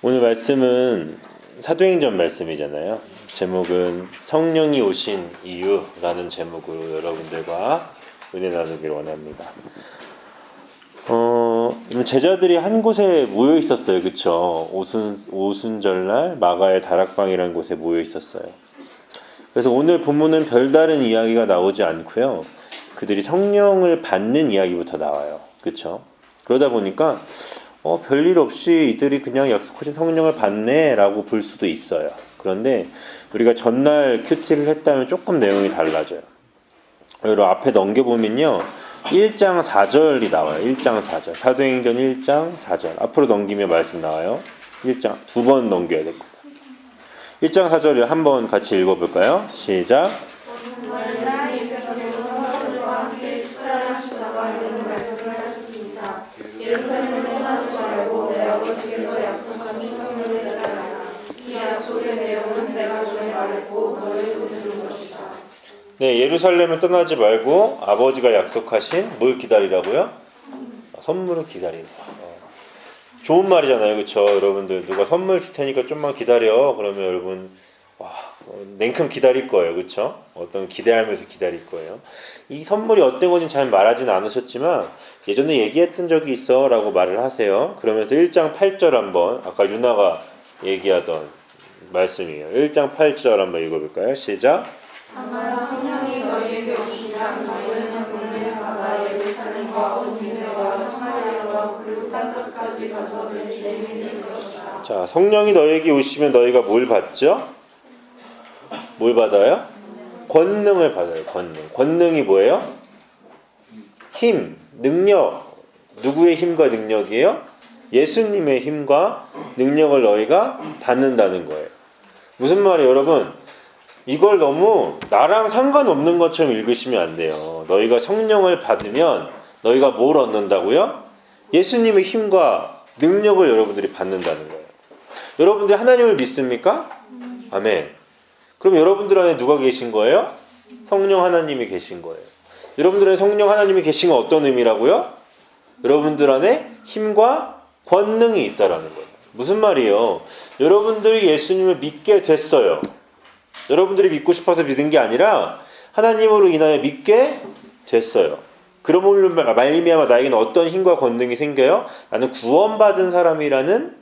오늘 말씀은 사도행전 말씀이잖아요. 제목은 성령이 오신 이유라는 제목으로 여러분들과 은혜 나누기를 원합니다. 제자들이 한 곳에 모여 있었어요. 그쵸? 오순절날 마가의 다락방이라는 곳에 모여 있었어요. 그래서 오늘 본문은 별다른 이야기가 나오지 않고요. 그들이 성령을 받는 이야기부터 나와요. 그쵸? 그러다 보니까 별일 없이 이들이 그냥 약속하신 성령을 받네 라고 볼 수도 있어요. 그런데 우리가 전날 큐티를 했다면 조금 내용이 달라져요. 여러분 앞에 넘겨보면요 1장 4절이 나와요. 1장 4절 사도행전 1장 4절 앞으로 넘기면 말씀 나와요. 1장 두 번 넘겨야 될 거예요. 1장 4절을 한번 같이 읽어볼까요? 시작. 네, 예루살렘을 떠나지 말고 아버지가 약속하신 뭘 기다리라고요? 선물을 기다린다. 좋은 말이잖아요, 그렇죠? 여러분들 누가 선물 줄 테니까 좀만 기다려. 그러면 여러분 냉큼 기다릴 거예요, 그렇죠? 어떤 기대하면서 기다릴 거예요. 이 선물이 어떤 건지 잘 말하지는 않으셨지만 예전에 얘기했던 적이 있어라고 말을 하세요. 그러면서 1장 8절 한번 아까 유나가 얘기하던 말씀이에요. 1장 8절 한번 읽어볼까요? 시작. 아마 성령이 너희에게 오시면 너희는 권능을 받아 예루살렘과 온 유대와 사마리아와 그리고 땅 끝까지 가서 내 증인이 될 것이다. 자, 성령이 너희에게 오시면 너희가 뭘 받죠? 뭘 받아요? 권능을 받아요. 권능이 뭐예요? 힘, 능력. 누구의 힘과 능력이에요? 예수님의 힘과 능력을 너희가 받는다는 거예요. 무슨 말이에요, 여러분? 이걸 너무 나랑 상관없는 것처럼 읽으시면 안 돼요. 너희가 성령을 받으면 너희가 뭘 얻는다고요? 예수님의 힘과 능력을 여러분들이 받는다는 거예요. 여러분들이 하나님을 믿습니까? 아멘. 그럼 여러분들 안에 누가 계신 거예요? 성령 하나님이 계신 거예요. 여러분들 안에 성령 하나님이 계신 건 어떤 의미라고요? 여러분들 안에 힘과 권능이 있다라는 거예요. 무슨 말이에요? 여러분들이 예수님을 믿게 됐어요. 여러분들이 믿고 싶어서 믿은 게 아니라 하나님으로 인하여 믿게 됐어요. 그러므로 말미암아 나에게는 어떤 힘과 권능이 생겨요? 나는 구원받은 사람이라는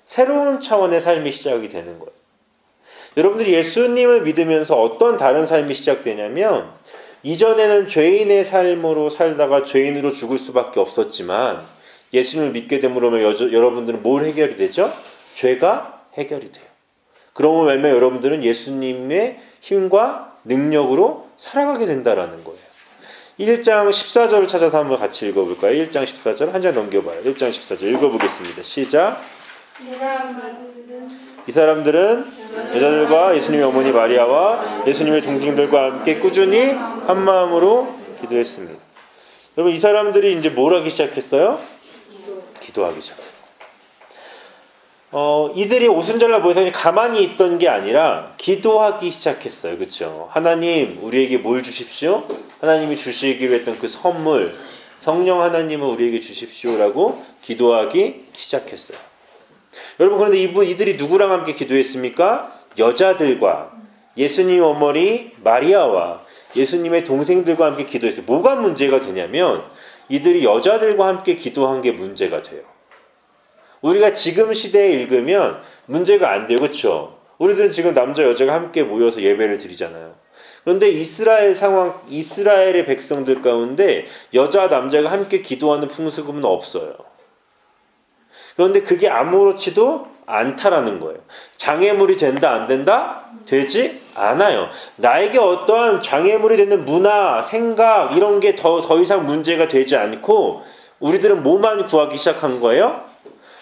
새로운 차원의 삶이 시작이 되는 거예요. 여러분들이 예수님을 믿으면서 어떤 다른 삶이 시작되냐면 이전에는 죄인의 삶으로 살다가 죄인으로 죽을 수밖에 없었지만 예수님을 믿게 됨으로 여러분들은 뭘 해결이 되죠? 죄가 해결이 돼요. 그러면 말미암아 여러분들은 예수님의 힘과 능력으로 살아가게 된다라는 거예요. 1장 14절을 찾아서 한번 같이 읽어볼까요? 1장 14절 한 장 넘겨봐요. 1장 14절 읽어보겠습니다. 시작. 이 사람들은 여자들과 예수님의 어머니 마리아와 예수님의 동생들과 함께 꾸준히 한 마음으로 기도했습니다. 여러분 이 사람들이 이제 뭘 하기 시작했어요? 기도하기 시작했어요. 이들이 오순절날 모여서 가만히 있던 게 아니라 기도하기 시작했어요. 그렇죠? 하나님 우리에게 뭘 주십시오? 하나님이 주시기로 했던 그 선물 성령 하나님을 우리에게 주십시오라고 기도하기 시작했어요. 여러분 그런데 이들이 누구랑 함께 기도했습니까? 여자들과 예수님 어머니 마리아와 예수님의 동생들과 함께 기도했어요. 뭐가 문제가 되냐면 이들이 여자들과 함께 기도한 게 문제가 돼요. 우리가 지금 시대에 읽으면 문제가 안 돼요. 그렇죠? 우리들은 지금 남자 여자가 함께 모여서 예배를 드리잖아요. 그런데 이스라엘의 백성들 가운데 여자 남자가 함께 기도하는 풍습은 없어요. 그런데 그게 아무렇지도 않다라는 거예요. 장애물이 된다 안 된다? 되지 않아요. 나에게 어떠한 장애물이 되는 문화, 생각 이런 게 더 이상 문제가 되지 않고 우리들은 뭐만 구하기 시작한 거예요?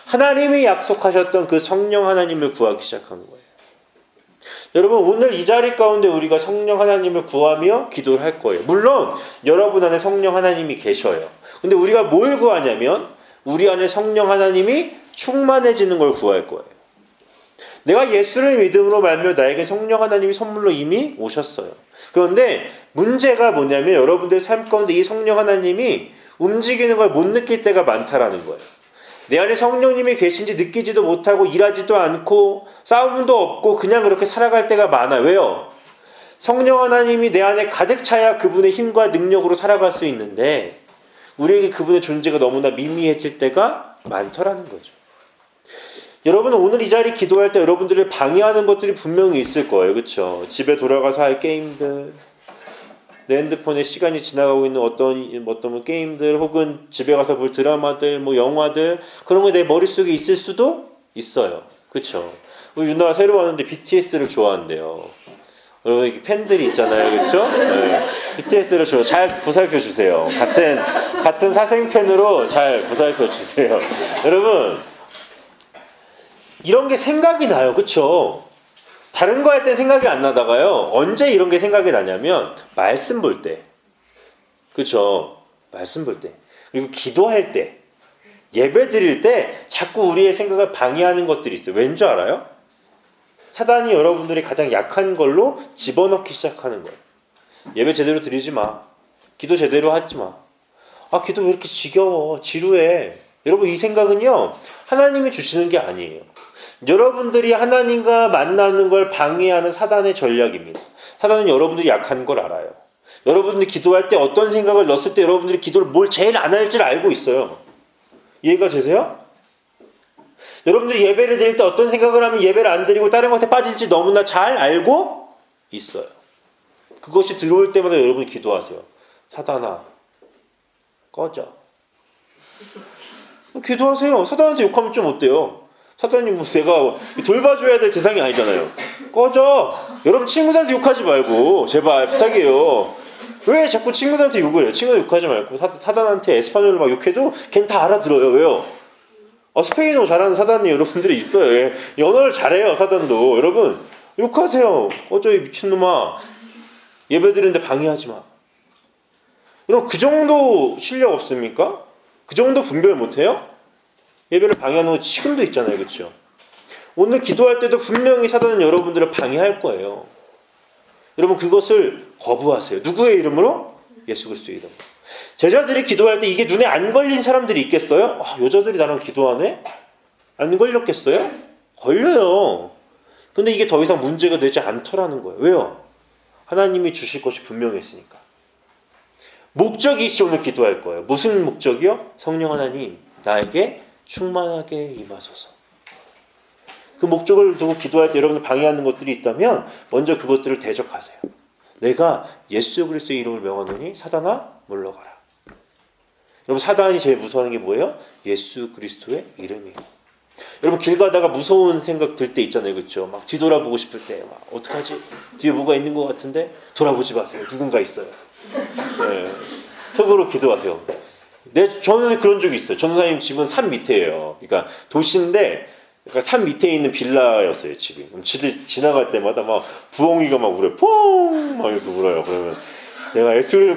하나님이 약속하셨던 그 성령 하나님을 구하기 시작한 거예요. 여러분 오늘 이 자리 가운데 우리가 성령 하나님을 구하며 기도를 할 거예요. 물론 여러분 안에 성령 하나님이 계셔요. 근데 우리가 뭘 구하냐면 우리 안에 성령 하나님이 충만해지는 걸 구할 거예요. 내가 예수를 믿음으로 말미암아 나에게 성령 하나님이 선물로 이미 오셨어요. 그런데 문제가 뭐냐면 여러분들 삶 가운데 이 성령 하나님이 움직이는 걸 못 느낄 때가 많다라는 거예요. 내 안에 성령님이 계신지 느끼지도 못하고 일하지도 않고 싸움도 없고 그냥 그렇게 살아갈 때가 많아요. 왜요? 성령 하나님이 내 안에 가득 차야 그분의 힘과 능력으로 살아갈 수 있는데 우리에게 그분의 존재가 너무나 미미해질 때가 많더라는 거죠. 여러분 오늘 이 자리 기도할 때 여러분들을 방해하는 것들이 분명히 있을 거예요. 그렇죠? 집에 돌아가서 할 게임들, 내 핸드폰에 시간이 지나가고 있는 어떤 게임들 혹은 집에 가서 볼 드라마들, 영화들 그런 거 내 머릿속에 있을 수도 있어요. 그렇죠? 우리 유나가 새로 왔는데 BTS를 좋아한대요. 여러분 이렇게 팬들이 있잖아요. 그렇죠? 네. BTS를 잘 보살펴 주세요. 같은 사생 팬으로 잘 보살펴 주세요. 여러분 이런 게 생각이 나요. 그렇죠? 다른 거 할 때 생각이 안 나다가요. 언제 이런 게 생각이 나냐면 말씀 볼 때. 그렇죠? 말씀 볼 때. 그리고 기도할 때. 예배 드릴 때 자꾸 우리의 생각을 방해하는 것들이 있어요. 왠지 알아요? 사단이 여러분들이 가장 약한 걸로 집어넣기 시작하는 거예요. 예배 제대로 드리지 마. 기도 제대로 하지 마. 아, 기도 왜 이렇게 지겨워. 지루해. 여러분 이 생각은요. 하나님이 주시는 게 아니에요. 여러분들이 하나님과 만나는 걸 방해하는 사단의 전략입니다. 사단은 여러분들이 약한 걸 알아요. 여러분들이 기도할 때 어떤 생각을 넣었을 때 여러분들이 기도를 뭘 제일 안 할지를 알고 있어요. 이해가 되세요? 여러분들이 예배를 드릴 때 어떤 생각을 하면 예배를 안 드리고 다른 것에 빠질지 너무나 잘 알고 있어요. 그것이 들어올 때마다 여러분이 기도하세요. 사단아, 꺼져. 기도하세요. 사단한테 욕하면 좀 어때요? 사단이 내가 돌봐줘야 될 대상이 아니잖아요. 꺼져. 여러분 친구들한테 욕하지 말고 제발 부탁이에요. 왜 자꾸 친구들한테 욕을 해요? 친구들 욕하지 말고 사단한테 에스파뇰을 막 욕해도 걔는 다 알아들어요. 왜요? 스페인어 잘하는 사단이 여러분들이 있어요. 예. 언어를 잘해요. 사단도. 여러분 욕하세요. 꺼져 이 미친놈아. 예배 드리는데 방해하지 마. 여러분 그 정도 실력 없습니까? 그 정도 분별 못해요? 예배를 방해하는 거 지금도 있잖아요. 그렇죠? 오늘 기도할 때도 분명히 사단은 여러분들을 방해할 거예요. 여러분 그것을 거부하세요. 누구의 이름으로? 예수 그리스도의 이름으로. 제자들이 기도할 때 이게 눈에 안 걸린 사람들이 있겠어요? 아, 여자들이 나랑 기도하네? 안 걸렸겠어요? 걸려요. 근데 이게 더 이상 문제가 되지 않더라는 거예요. 왜요? 하나님이 주실 것이 분명했으니까. 목적이 있어 오늘 기도할 거예요. 무슨 목적이요? 성령 하나님 나에게 충만하게 임하소서. 그 목적을 두고 기도할 때 여러분들 방해하는 것들이 있다면 먼저 그것들을 대적하세요. 내가 예수 그리스도의 이름을 명하노니 사단아 물러가라. 여러분 사단이 제일 무서워하는 게 뭐예요? 예수 그리스도의 이름이에요. 여러분 길 가다가 무서운 생각 들 때 있잖아요. 그렇죠? 막 뒤돌아보고 싶을 때 막 어떡하지? 뒤에 뭐가 있는 것 같은데 돌아보지 마세요. 누군가 있어요. 네. 속으로 기도하세요. 저는 그런 적이 있어요. 전도사님 집은 산 밑에예요. 그러니까 도시인데 산 밑에 있는 빌라였어요. 집이. 그럼 지나갈 때마다 막 부엉이가 막 울어요. 퐁! 막 이렇게 울어요. 그러면 내가 예수를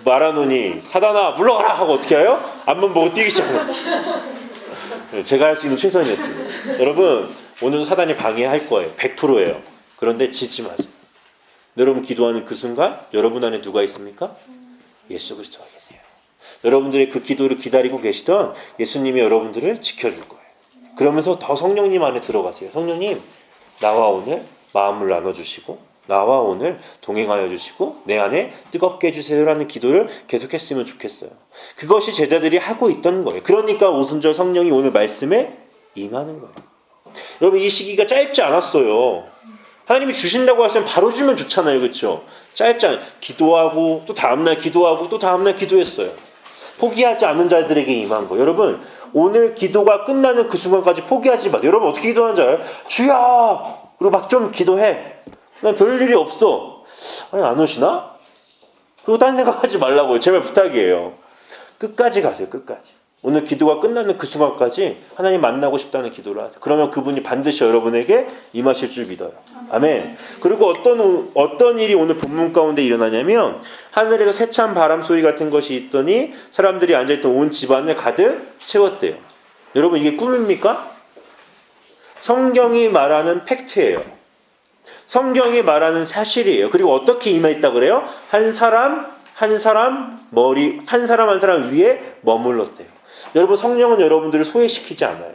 말하노니 사단아 물러가라 하고 어떻게 해요? 앞만 보고 뛰기 시작해요. 제가 할 수 있는 최선이었습니다. 여러분 오늘도 사단이 방해할 거예요. 100%예요. 그런데 지지 마세요. 여러분 기도하는 그 순간 여러분 안에 누가 있습니까? 예수 그리스도가 계세요. 여러분들이 그 기도를 기다리고 계시던 예수님이 여러분들을 지켜줄 거예요. 그러면서 더 성령님 안에 들어가세요. 성령님 나와 오늘 마음을 나눠주시고 나와 오늘 동행하여 주시고 내 안에 뜨겁게 해주세요라는 기도를 계속했으면 좋겠어요. 그것이 제자들이 하고 있던 거예요. 그러니까 오순절 성령이 오늘 말씀에 임하는 거예요. 여러분 이 시기가 짧지 않았어요. 하나님이 주신다고 하시면 바로 주면 좋잖아요. 그렇죠? 짧지 않아요. 기도하고 또 다음날 기도하고 또 다음날 기도했어요. 포기하지 않는 자들에게 임한 거예요. 여러분 오늘 기도가 끝나는 그 순간까지 포기하지 마세요. 여러분 어떻게 기도하는지 알아요? 주여! 그리고 막 좀 기도해. 난 별일이 없어. 아니 안 오시나? 그리고 딴 생각하지 말라고요. 제발 부탁이에요. 끝까지 가세요. 끝까지. 오늘 기도가 끝나는 그 순간까지 하나님 만나고 싶다는 기도를 하세요. 그러면 그분이 반드시 여러분에게 임하실 줄 믿어요. 아멘. 그리고 어떤 일이 오늘 본문 가운데 일어나냐면 하늘에서 세찬 바람 소리 같은 것이 있더니 사람들이 앉아있던 온 집안을 가득 채웠대요. 여러분 이게 꿈입니까? 성경이 말하는 팩트예요. 성경이 말하는 사실이에요. 그리고 어떻게 임했다 그래요? 한 사람 한 사람 위에 머물렀대요. 여러분 성령은 여러분들을 소외시키지 않아요.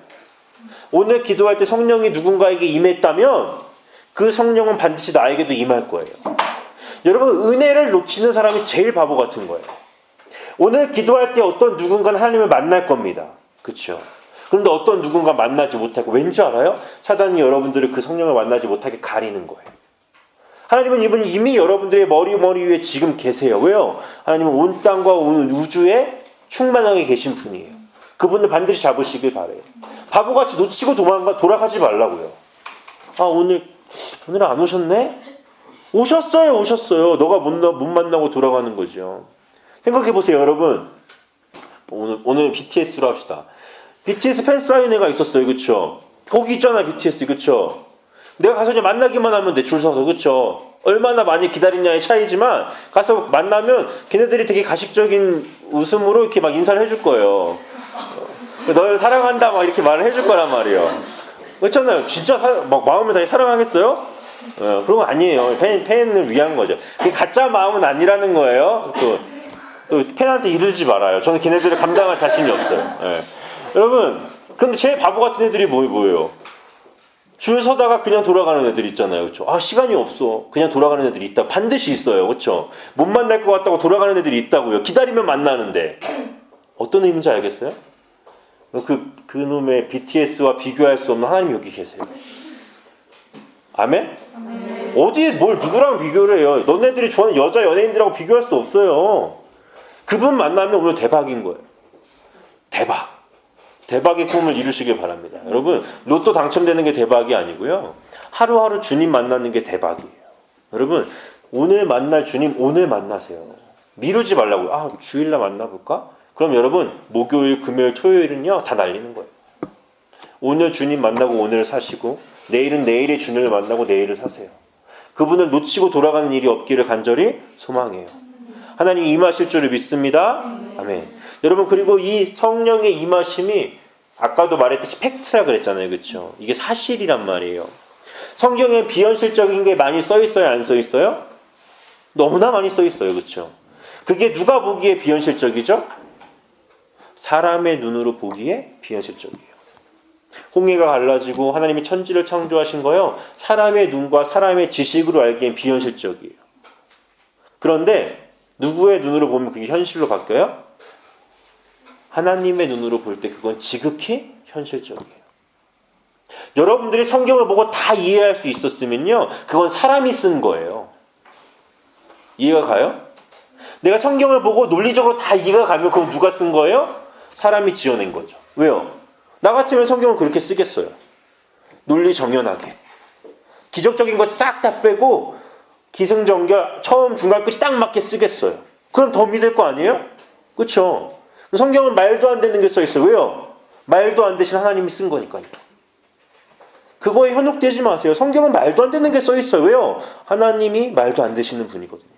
오늘 기도할 때 성령이 누군가에게 임했다면 그 성령은 반드시 나에게도 임할 거예요. 여러분 은혜를 놓치는 사람이 제일 바보 같은 거예요. 오늘 기도할 때 어떤 누군가는 하나님을 만날 겁니다. 그렇죠? 그런데 어떤 누군가 만나지 못하고 왠지 알아요? 사단이 여러분들을 그 성령을 만나지 못하게 가리는 거예요. 하나님은 이미 여러분들의 머리 위에 지금 계세요. 왜요? 하나님은 온 땅과 온 우주에 충만하게 계신 분이에요. 그분을 반드시 잡으시길 바래요. 바보같이 놓치고 돌아가지 말라고요. 아 오늘 안 오셨네? 오셨어요. 너가 못 만나고 돌아가는 거죠. 생각해보세요 여러분. 오늘 BTS로 합시다. BTS 팬사인회가 있었어요. 그쵸? 거기 있잖아 BTS. 그쵸? 내가 가서 이제 만나기만 하면 돼. 줄 서서. 그쵸? 얼마나 많이 기다리냐의 차이지만 가서 만나면 걔네들이 되게 가식적인 웃음으로 이렇게 막 인사를 해줄 거예요. 널 사랑한다 막 이렇게 말을 해줄 거란 말이에요. 그렇잖아요. 진짜 막 마음을 다해 사랑하겠어요? 그런 거 아니에요. 팬을 위한 거죠. 그게 가짜 마음은 아니라는 거예요. 또 팬한테 이르지 말아요. 저는 걔네들을 감당할 자신이 없어요. 예. 여러분, 근데 제일 바보 같은 애들이 뭐예요? 줄 서다가 그냥 돌아가는 애들 있잖아요. 그렇죠? 아, 시간이 없어. 그냥 돌아가는 애들이 있다. 반드시 있어요. 그렇죠? 못 만날 것 같다고 돌아가는 애들이 있다고요. 기다리면 만나는데. 어떤 의미인지 알겠어요? 그놈의 BTS와 비교할 수 없는 하나님이 여기 계세요. 아멘? 어디 누구랑 비교를 해요? 너네들이 좋아하는 여자 연예인들하고 비교할 수 없어요. 그분 만나면 오늘 대박인 거예요. 대박의 꿈을 이루시길 바랍니다. 여러분 로또 당첨되는 게 대박이 아니고요. 하루하루 주님 만나는 게 대박이에요. 여러분 오늘 만날 주님 오늘 만나세요. 미루지 말라고요. 아 주일날 만나볼까? 그럼 여러분 목요일, 금요일, 토요일은요 다 날리는 거예요. 오늘 주님 만나고 오늘 사시고 내일은 내일의 주님을 만나고 내일을 사세요. 그분을 놓치고 돌아가는 일이 없기를 간절히 소망해요. 하나님 임하실 줄을 믿습니다. 아멘. 여러분 그리고 이 성령의 임하심이 아까도 말했듯이 팩트라 그랬잖아요. 그렇죠? 이게 사실이란 말이에요. 성경에 비현실적인 게 많이 써 있어요? 안 써 있어요? 너무나 많이 써 있어요. 그렇죠? 그게 누가 보기에 비현실적이죠? 사람의 눈으로 보기에 비현실적이에요. 홍해가 갈라지고 하나님이 천지를 창조하신 거요. 사람의 눈과 사람의 지식으로 알기엔 비현실적이에요. 그런데 누구의 눈으로 보면 그게 현실로 바뀌어요? 하나님의 눈으로 볼 때 그건 지극히 현실적이에요. 여러분들이 성경을 보고 다 이해할 수 있었으면요. 그건 사람이 쓴 거예요. 이해가 가요? 내가 성경을 보고 논리적으로 다 이해가 가면 그건 누가 쓴 거예요? 사람이 지어낸 거죠. 왜요? 나 같으면 성경을 그렇게 쓰겠어요. 논리 정연하게. 기적적인 것 싹 다 빼고 기승전결 처음 중간 끝이 딱 맞게 쓰겠어요. 그럼 더 믿을 거 아니에요? 그렇죠? 성경은 말도 안 되는 게 써 있어요. 왜요? 말도 안 되신 하나님이 쓴 거니까요. 그거에 현혹되지 마세요. 성경은 말도 안 되는 게 써 있어요. 왜요? 하나님이 말도 안 되시는 분이거든요.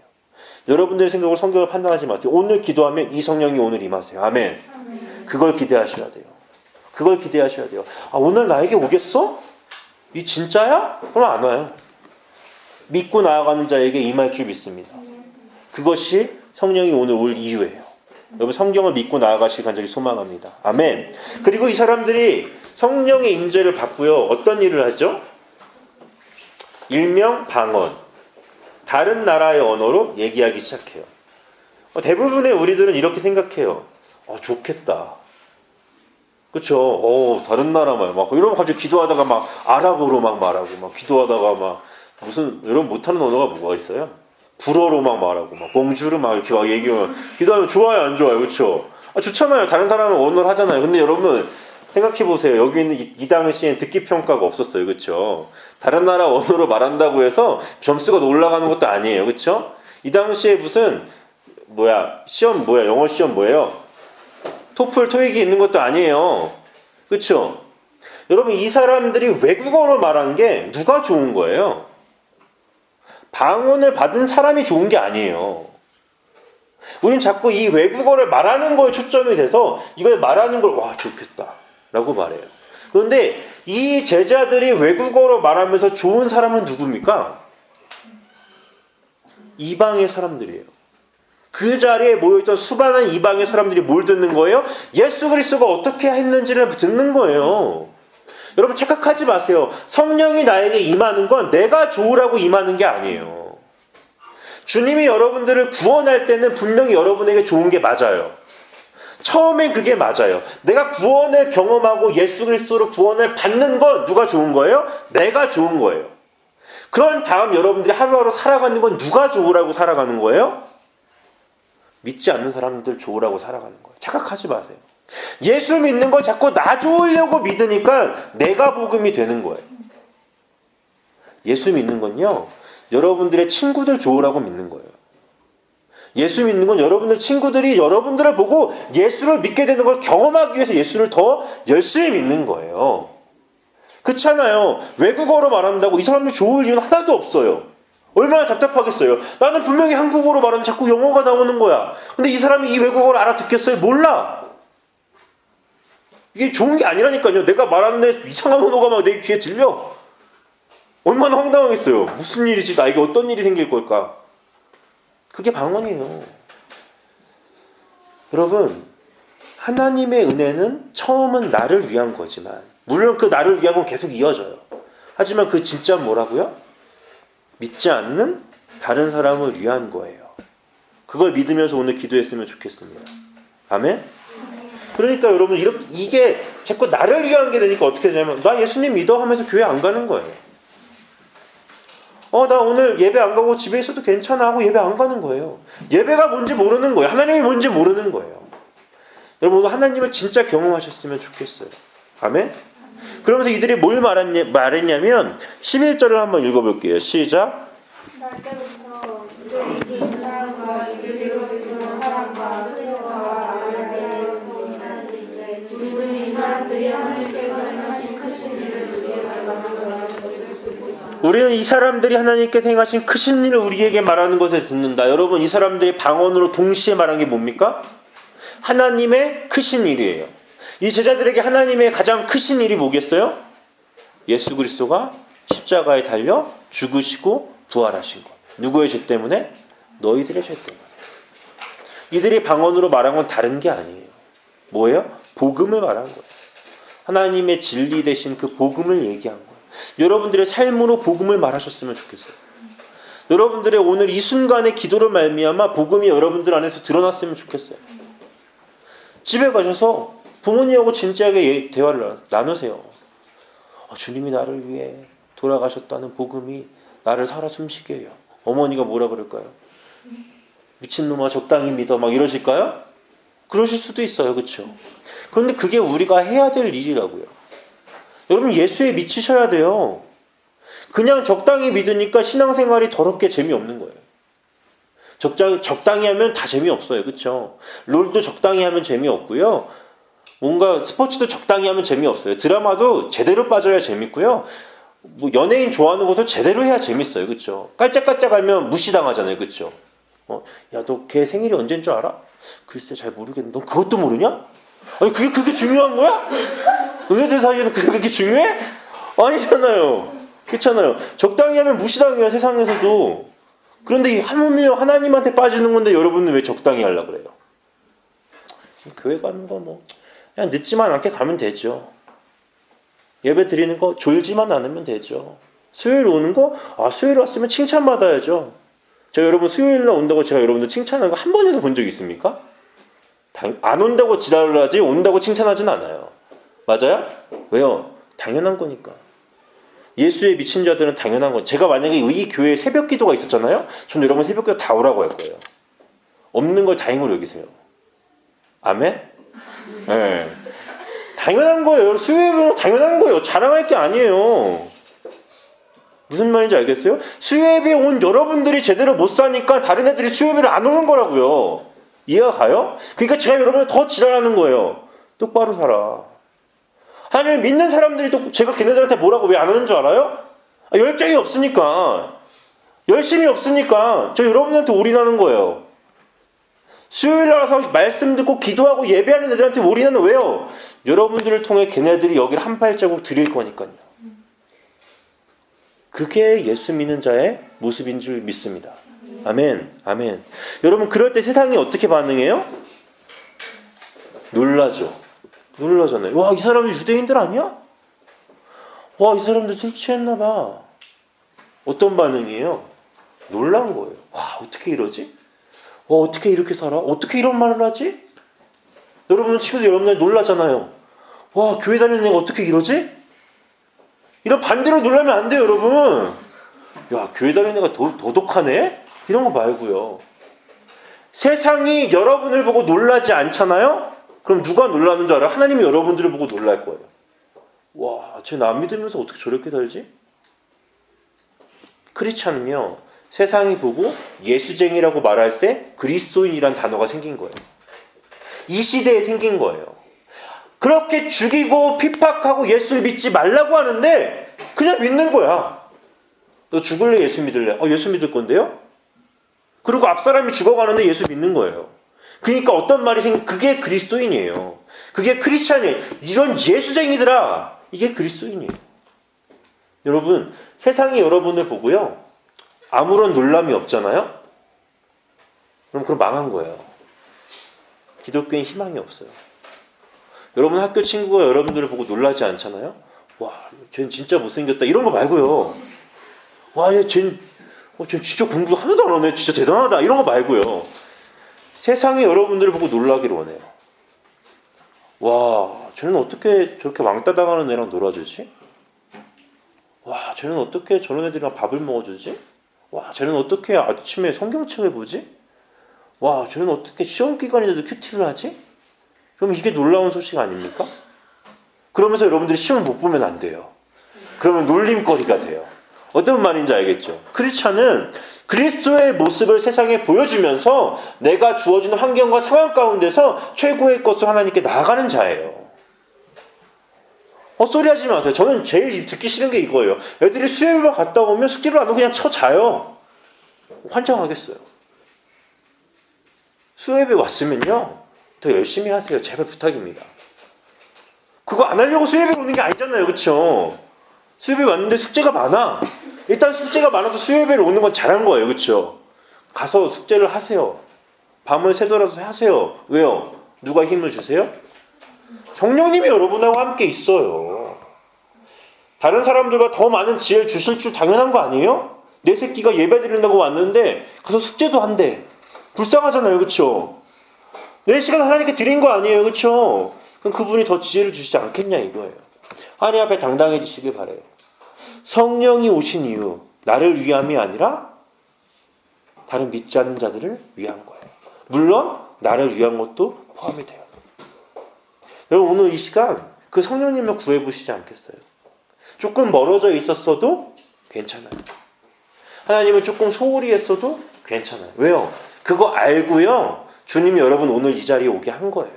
여러분들의 생각으로 성경을 판단하지 마세요. 오늘 기도하면 이 성령이 오늘 임하세요. 아멘. 그걸 기대하셔야 돼요. 그걸 기대하셔야 돼요. 아, 오늘 나에게 오겠어? 이 진짜야? 그럼 안 와요. 믿고 나아가는 자에게 임할 줄 믿습니다. 그것이 성령이 오늘 올 이유예요. 여러분 성경을 믿고 나아가시길 간절히 소망합니다. 아멘. 그리고 이 사람들이 성령의 임재를 받고요. 어떤 일을 하죠? 일명 방언. 다른 나라의 언어로 얘기하기 시작해요. 대부분의 우리들은 이렇게 생각해요. 좋겠다. 그쵸? 다른 나라 말 막 이러면 갑자기 기도하다가 막 아랍어로 막 말하고 막 기도하다가 막 무슨 여러분 못하는 언어가 뭐가 있어요? 불어로 막 말하고 막 봉주르 막 이렇게 막 얘기하면 기도하면 좋아요 안 좋아요? 그쵸? 좋잖아요. 다른 사람은 언어를 하잖아요. 근데 여러분 생각해 보세요. 여기 있는 이 당시엔 듣기 평가가 없었어요. 그쵸? 다른 나라 언어로 말한다고 해서 점수가 올라가는 것도 아니에요. 그쵸? 이 당시에 무슨 영어 시험 뭐예요? 토플, 토익이 있는 것도 아니에요. 그렇죠? 여러분 이 사람들이 외국어로 말한 게 누가 좋은 거예요? 방언을 받은 사람이 좋은 게 아니에요. 우린 자꾸 이 외국어를 말하는 거에 초점이 돼서 이걸 말하는 걸 와 좋겠다 라고 말해요. 그런데 이 제자들이 외국어로 말하면서 좋은 사람은 누굽니까? 이방의 사람들이에요. 그 자리에 모여있던 수많은 이방의 사람들이 뭘 듣는 거예요? 예수 그리스도가 어떻게 했는지를 듣는 거예요. 여러분 착각하지 마세요. 성령이 나에게 임하는 건 내가 좋으라고 임하는 게 아니에요. 주님이 여러분들을 구원할 때는 분명히 여러분에게 좋은 게 맞아요. 처음엔 그게 맞아요. 내가 구원을 경험하고 예수 그리스도로 구원을 받는 건 누가 좋은 거예요? 내가 좋은 거예요. 그런 다음 여러분들이 하루하루 살아가는 건 누가 좋으라고 살아가는 거예요? 믿지 않는 사람들 좋으라고 살아가는 거예요. 착각하지 마세요. 예수 믿는 거 자꾸 나 좋으려고 믿으니까 내가 복음이 되는 거예요. 예수 믿는 건요, 여러분들의 친구들 좋으라고 믿는 거예요. 예수 믿는 건 여러분들 친구들이 여러분들을 보고 예수를 믿게 되는 걸 경험하기 위해서 예수를 더 열심히 믿는 거예요. 그렇잖아요. 외국어로 말한다고 이 사람이 좋을 이유는 하나도 없어요. 얼마나 답답하겠어요. 나는 분명히 한국어로 말하면 자꾸 영어가 나오는 거야. 근데 이 사람이 이 외국어를 알아듣겠어요? 몰라. 이게 좋은 게 아니라니까요. 내가 말하는데 이상한 언어가 막 내 귀에 들려. 얼마나 황당하겠어요. 무슨 일이지? 나에게 어떤 일이 생길 걸까? 그게 방언이에요. 여러분, 하나님의 은혜는 처음은 나를 위한 거지만, 물론 그 나를 위한 건 계속 이어져요. 하지만 그 진짜 뭐라고요? 믿지 않는 다른 사람을 위한 거예요. 그걸 믿으면서 오늘 기도했으면 좋겠습니다. 아멘? 그러니까 여러분, 이게 자꾸 나를 위한 게 되니까 어떻게 되냐면, 나 예수님 믿어 하면서 교회 안 가는 거예요. 나 오늘 예배 안 가고 집에 있어도 괜찮아 하고 예배 안 가는 거예요. 예배가 뭔지 모르는 거예요. 하나님이 뭔지 모르는 거예요. 여러분, 오늘 하나님을 진짜 경험하셨으면 좋겠어요. 아멘? 그러면서 이들이 뭘 말했냐면 11절을 한번 읽어볼게요. 시작. 날때부터 이들이 이 사람과 이들로부터 사람과 흑요와 나를 대하여서 이사들인데 우리는 이 사람들이 하나님께서 행하신 크신 일을 우리에게 말하는 우리는 이 사람들이 하나님께서 행하신 크신 일을 우리에게 말하는 것을 듣는다. 여러분, 이 사람들이 방언으로 동시에 말한 게 뭡니까? 하나님의 크신 일이에요. 이 제자들에게 하나님의 가장 크신 일이 뭐겠어요? 예수 그리스도가 십자가에 달려 죽으시고 부활하신 것. 누구의 죄 때문에? 너희들의 죄 때문에. 이들이 방언으로 말한 건 다른 게 아니에요. 뭐예요? 복음을 말한 거예요. 하나님의 진리 되신 그 복음을 얘기한 거예요. 여러분들의 삶으로 복음을 말하셨으면 좋겠어요. 여러분들의 오늘 이 순간의 기도를 말미암아 복음이 여러분들 안에서 드러났으면 좋겠어요. 집에 가셔서 부모님하고 진지하게 대화를 나누세요. 주님이 나를 위해 돌아가셨다는 복음이 나를 살아 숨쉬게 해요. 어머니가 뭐라 그럴까요? 미친놈아 적당히 믿어 막 이러실까요? 그러실 수도 있어요. 그렇죠? 그런데 그게 우리가 해야 될 일이라고요. 여러분, 예수에 미치셔야 돼요. 그냥 적당히 믿으니까 신앙생활이 더럽게 재미없는 거예요. 적당히 하면 다 재미없어요. 그렇죠? 롤도 적당히 하면 재미없고요. 뭔가 스포츠도 적당히 하면 재미없어요. 드라마도 제대로 빠져야 재밌고요. 뭐 연예인 좋아하는 것도 제대로 해야 재밌어요. 그렇죠? 깔짝깔짝 하면 무시당하잖아요. 그렇죠? 야, 너 걔 생일이 언제인 줄 알아? 글쎄 잘 모르겠는데 너 그것도 모르냐? 아니 그게 그렇게 중요한 거야? 너희들 사이에는 그게 그렇게 중요해? 아니잖아요. 그렇잖아요. 적당히 하면 무시당해요. 세상에서도. 그런데 하물며 하나님한테 빠지는 건데 여러분은 왜 적당히 하려고 그래요? 교회 가는 거 뭐 그냥 늦지만 않게 가면 되죠. 예배 드리는 거 졸지만 않으면 되죠. 수요일 오는 거 수요일 왔으면 칭찬받아야죠. 제가 여러분 수요일날 온다고 제가 여러분들 칭찬하는 거 한 번에도 본 적 있습니까? 안 온다고 지랄을 하지 온다고 칭찬하진 않아요. 맞아요? 왜요? 당연한 거니까. 예수에 미친 자들은 당연한 거. 제가 만약에 이 교회에 새벽 기도가 있었잖아요. 저는 여러분 새벽 기도 다 오라고 할 거예요. 없는 걸 다행으로 여기세요. 아멘? 네. 당연한 거예요. 수요예배는 당연한 거예요. 자랑할 게 아니에요. 무슨 말인지 알겠어요? 수요예배에 온 여러분들이 제대로 못 사니까 다른 애들이 수요예배를 안 오는 거라고요. 이해가 가요? 그러니까 제가 여러분을 더 지랄하는 거예요. 똑바로 살아. 하나님을 믿는 사람들이 또 제가 걔네들한테 뭐라고 왜 안 오는 줄 알아요? 열정이 없으니까. 열심이 없으니까. 저 여러분한테 올인하는 거예요. 수요일 와서 말씀 듣고 기도하고 예배하는 애들한테 올인하는 왜요? 여러분들을 통해 걔네들이 여기를 한 발자국 드릴 거니까요. 그게 예수 믿는 자의 모습인 줄 믿습니다. 아멘. 아멘. 여러분 그럴 때 세상이 어떻게 반응해요? 놀라죠. 놀라잖아요. 와, 이 사람들 유대인들 아니야? 와, 이 사람들 술 취했나 봐. 어떤 반응이에요? 놀란 거예요. 와, 어떻게 이러지? 와, 어떻게 이렇게 살아? 어떻게 이런 말을 하지? 여러분은 친구들 여러분들 놀라잖아요. 와, 교회 다니는 애가 어떻게 이러지? 이런 반대로 놀라면 안 돼요, 여러분. 야, 교회 다니는 애가 도덕하네? 이런 거 말고요. 세상이 여러분을 보고 놀라지 않잖아요? 그럼 누가 놀라는 줄 알아요? 하나님이 여러분들을 보고 놀랄 거예요. 와, 쟤 나 믿으면서 어떻게 저렇게 살지? 크리스찬은요, 세상이 보고 예수쟁이라고 말할 때 그리스도인이란 단어가 생긴 거예요. 이 시대에 생긴 거예요. 그렇게 죽이고 핍박하고 예수를 믿지 말라고 하는데 그냥 믿는 거야. 너 죽을래? 예수 믿을래? 예수 믿을 건데요? 그리고 앞사람이 죽어가는데 예수 믿는 거예요. 그러니까 어떤 말이 그게 그리스도인이에요. 그게 크리스찬이에요. 이런 예수쟁이들아, 이게 그리스도인이에요. 여러분, 세상이 여러분을 보고요, 아무런 놀람이 없잖아요? 그럼 망한 거예요. 기독교인 희망이 없어요. 여러분 학교 친구가 여러분들을 보고 놀라지 않잖아요? 와, 쟤는 진짜 못생겼다. 이런 거 말고요. 와, 쟤는 진짜 공부 하나도 안 하네. 진짜 대단하다. 이런 거 말고요. 세상이 여러분들을 보고 놀라기를 원해요. 와, 쟤는 어떻게 저렇게 왕따 당하는 애랑 놀아주지? 와, 쟤는 어떻게 저런 애들이랑 밥을 먹어주지? 와, 쟤는 어떻게 아침에 성경책을 보지? 와, 쟤는 어떻게 시험 기간인데도 큐티를 하지? 그럼 이게 놀라운 소식 아닙니까? 그러면서 여러분들이 시험을 못 보면 안 돼요. 그러면 놀림거리가 돼요. 어떤 말인지 알겠죠? 크리스찬은 그리스도의 모습을 세상에 보여주면서 내가 주어지는 환경과 상황 가운데서 최고의 것을 하나님께 나아가는 자예요. 헛소리 하지 마세요. 저는 제일 듣기 싫은 게 이거예요. 애들이 수요일만 갔다 오면 숙제를 안 하고 그냥 자요. 환장하겠어요. 수요일에 왔으면요, 더 열심히 하세요. 제발 부탁입니다. 그거 안 하려고 수요일에 오는 게 아니잖아요. 그렇죠? 수요일에 왔는데 숙제가 많아. 일단 숙제가 많아서 수요일에 오는 건 잘한 거예요. 그렇죠? 가서 숙제를 하세요. 밤을 새더라도 하세요. 왜요? 누가 힘을 주세요? 성령님이 여러분하고 함께 있어요. 다른 사람들과 더 많은 지혜를 주실 줄 당연한 거 아니에요? 내 새끼가 예배 드린다고 왔는데 가서 숙제도 한대. 불쌍하잖아요. 그렇죠? 내 시간 하나님께 드린 거 아니에요. 그렇죠? 그럼 그분이 더 지혜를 주시지 않겠냐 이거예요. 하나님 앞에 당당해지시길 바래요. 성령이 오신 이유, 나를 위함이 아니라 다른 믿지 않는 자들을 위한 거예요. 물론 나를 위한 것도 포함이 돼요. 여러분 오늘 이 시간 그 성령님을 구해보시지 않겠어요? 조금 멀어져 있었어도 괜찮아요. 하나님은 조금 소홀히 했어도 괜찮아요. 왜요? 그거 알고요, 주님이 여러분 오늘 이 자리에 오게 한 거예요.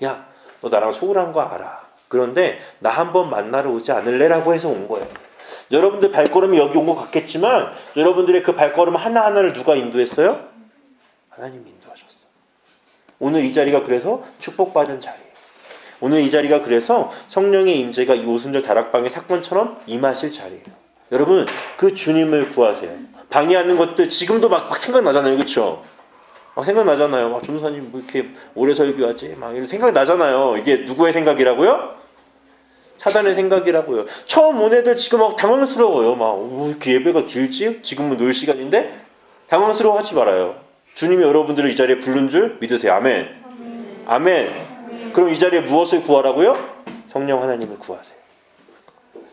야, 너 나랑 소홀한 거 알아. 그런데 나 한번 만나러 오지 않을래라고 해서 온 거예요. 여러분들 발걸음이 여기 온 것 같겠지만 여러분들의 그 발걸음 하나하나를 누가 인도했어요? 하나님이 인도하셨어요. 오늘 이 자리가 그래서 축복받은 자리예요. 오늘 이 자리가 그래서 성령의 임재가 이 오순절 다락방의 사건처럼 임하실 자리예요. 여러분 그 주님을 구하세요. 방해하는 것들 지금도 막 생각나잖아요. 그렇죠? 막 생각나잖아요. 막 전도사님 뭐 이렇게 오래 설교하지? 막 이런 생각나잖아요. 이게 누구의 생각이라고요? 사단의 생각이라고요. 처음 온 애들 지금 막 당황스러워요. 막 이렇게 예배가 길지? 지금은 놀 시간인데? 당황스러워하지 말아요. 주님이 여러분들을 이 자리에 부른 줄 믿으세요. 아멘. 아멘. 그럼 이 자리에 무엇을 구하라고요? 성령 하나님을 구하세요.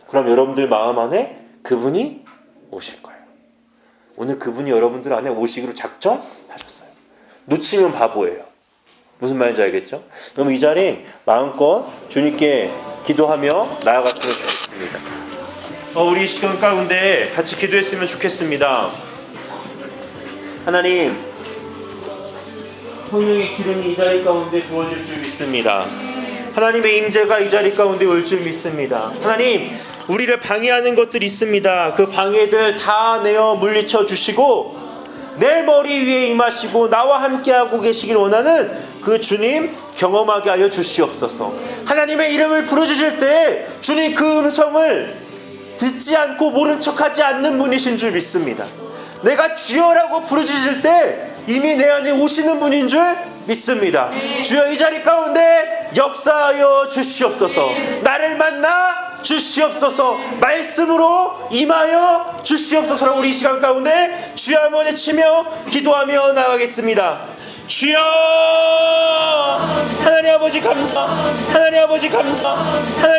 그럼 여러분들 마음 안에 그분이 오실 거예요. 오늘 그분이 여러분들 안에 오시기로 작정하셨어요. 놓치면 바보예요. 무슨 말인지 알겠죠? 그럼 이 자리 마음껏 주님께 기도하며 나아갔으면 좋겠습니다. 우리 시간 가운데 같이 기도했으면 좋겠습니다. 하나님, 성령의 기름이 이 자리 가운데 부어질 줄 믿습니다. 하나님의 임재가 이 자리 가운데 올 줄 믿습니다. 하나님, 우리를 방해하는 것들이 있습니다. 그 방해들 다 내어 물리쳐 주시고 내 머리 위에 임하시고 나와 함께하고 계시길 원하는 그 주님 경험하게 하여 주시옵소서. 하나님의 이름을 부르주실 때 주님 그 음성을 듣지 않고 모른 척하지 않는 분이신 줄 믿습니다. 내가 주여라고 부르짖을 때 이미 내 안에 오시는 분인 줄 믿습니다. 주여 이 자리 가운데 역사하여 주시옵소서. 나를 만나 주시옵소서. 말씀으로 임하여 주시옵소서라고 우리 이 시간 가운데 주여 한번 외치며 기도하며 나가겠습니다. 주여 하나님 아버지 감사, 하나님 아버지 감사, 하나님